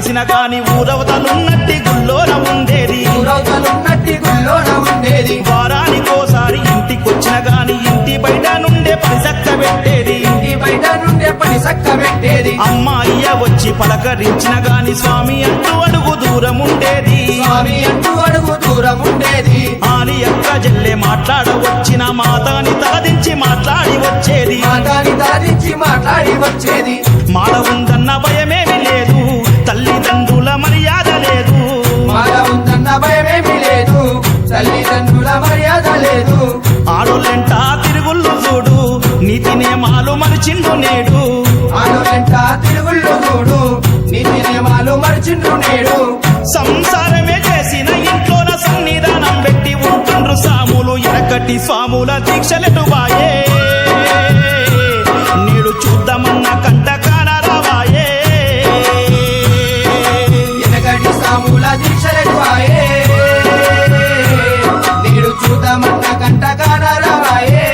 చేసిన గాని ఊరవతలున్నట్టి గుల్లోన ఉండేది వారానికోసారి ఇంటికొచ్చిన గాని ఇంటి బయట నుండే పని సక్క పెట్టేది అమ్మ అయ్య వచ్చి పలకరించిన గాని స్వామి అంటూ అడుగు దూరం ఉండేది ఆని అక్క జల్లే మాట్లాడ వచ్చిన మాతాని తలదించి మాట్లాడి వచ్చేది మాట ఉందన్న భయమేమి లేదు తల్లిదండ్రుల మర్యాద లేదు ఆడోళ్ళెంట తిరుగుళ్ళు చూడు నీతి నియమాలు మరిచిండ్రు నేడు సంసారమే చేసిన ఇంట్లోన సన్నిధానం పెట్టి ఉంటుండ్రు సాములు ఎనకటి స్వాముల దీక్షలెటు బాయే నేడు చూద్దామన్న కంట కానరావాయే ఎనకటి సాముల దీక్షలెటు బాయే నేడు చూద్దామన్న కంట కానరావాయే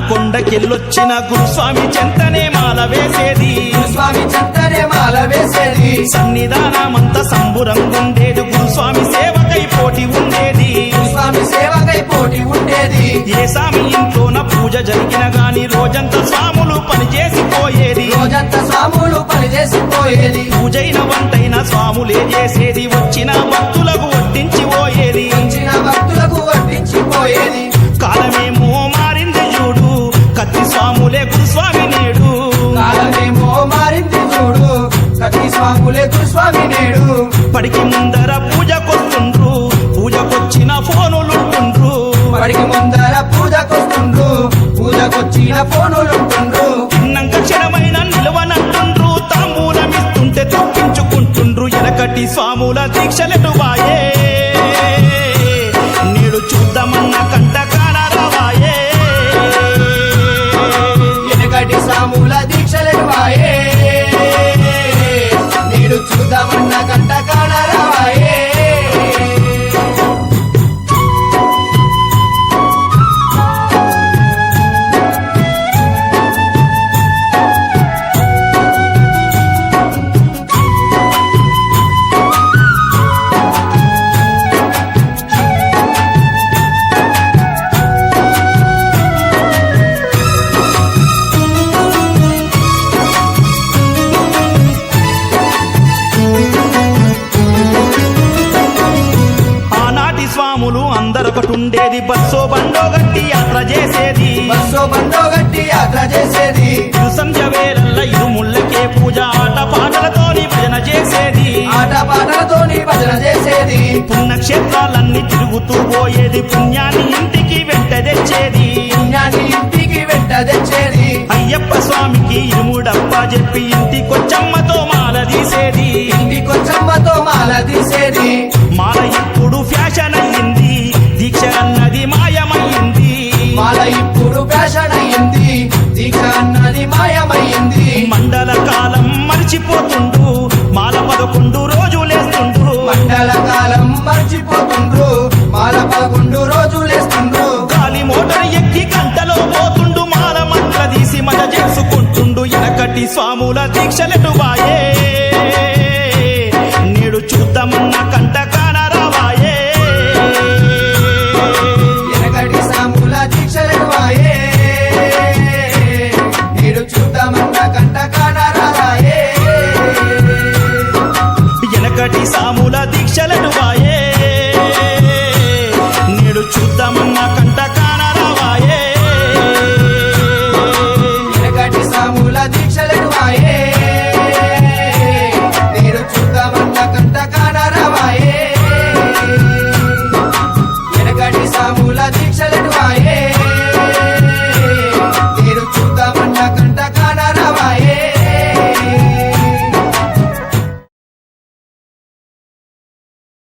కొండకెళ్ళొచ్చిన గురుస్వామి చెంతనే మాల వేసేది సన్నిధానమంత సంబురంగుండేది గురుస్వామి సేవకై పోటీ ఉండేది ఏ స్వామి ఇంట్లోన పూజ జరిగిన గాని రోజంతా స్వాములు పనిచేసిపోయేది పూజైన వంటైన స్వాములే చేసేది వచ్చిన భక్తులకు వడ్డించిపోయేది కాలమేమో మారింది చూడు కత్తి స్వాములే గురుస్వామి నేడు పడికి ముందర పూజకొచ్చిన ఫోనులుంటుండ్రు తిన్నంక క్షణమైన నిలవనంటుండ్రు తాంబూలమిస్తుంటే తప్పించుకుంటుండ్రు ఎనకటి స్వాముల దీక్షలెటు బాయే నేడు చూద్దామన్న కంట కానరావాయే ఎనకటి సాముల దీక్షలెటు బాయే నేడు చూద్దామన్న కంట కానరావాయే అందరొకటుండేది బస్సో బండో గట్టి యాత్ర చేసేది సంధ్య వేళల్ల ఇరుముళ్ళకే పూజ ఆటపాటలతోని భజన చేసేది పుణ్యక్షేత్రాలన్నీ తిరుగుతూ పోయేది పుణ్యాన్ని ఇంటికి వెంట తెచ్చేది అయ్యప్ప స్వామికి ఇరుముడప్ప చెప్పి ఇంటికొచ్చమ్మతో మాల తీసేది మాల ఇప్పుడు ఫ్యాషన్ అయ్యింది దీక్ష అన్నది మాయమయ్యింది మండల కాలం మరిచిపోతుండ్రు మాల 11 రోజులేస్తుండ్రు గాలి మోటార్ ఎక్కి గంటలో పోతుండు మాల మంట్ల తీసి మజ చేసుకుంటుండు ఎనకటి స్వాముల దీక్షలెటు బాయే నేడు చూద్దామన్న కంట కానరావాయే ఎనకటి సాముల దీక్షలెటు బాయే నేడు చూద్దామన్న కంట కానరావాయే ఎనకటి సాముల దీక్షలను బాయే నేడు చూద్దామన్న కంట